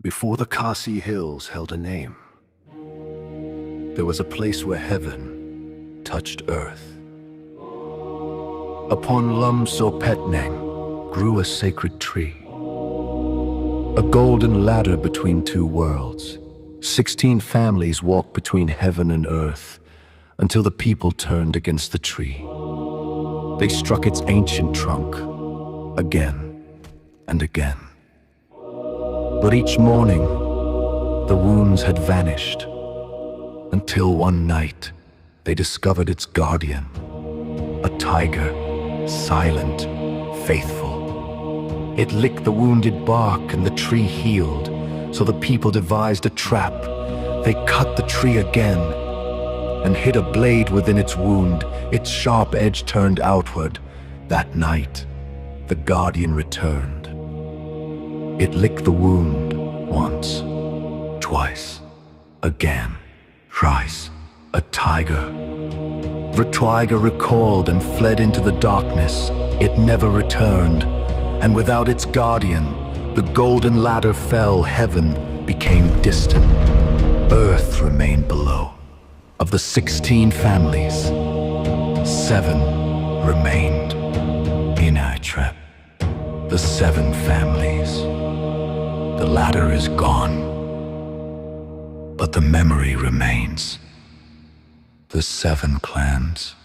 Before the Khasi hills held a name, there was a place where heaven touched earth. Upon Sohpet grew a sacred tree, a golden ladder between two worlds. 16 families walked between heaven and earth until the people turned against the tree. They struck its ancient trunk again and again. But each morning, the wounds had vanished, until one night, they discovered its guardian, a tiger, silent, faithful. It licked the wounded bark and the tree healed, so the people devised a trap. They cut the tree again and hid a blade within its wound, its sharp edge turned outward. That night, the guardian returned. It licked the wound once, twice, again, thrice. A tiger. The tiger recalled and fled into the darkness. It never returned, and without its guardian, the golden ladder fell. Heaven became distant. Earth remained below. Of the 16 families, 7 remained in our trap. The 7 families. The ladder is gone, but the memory remains. The 7 clans.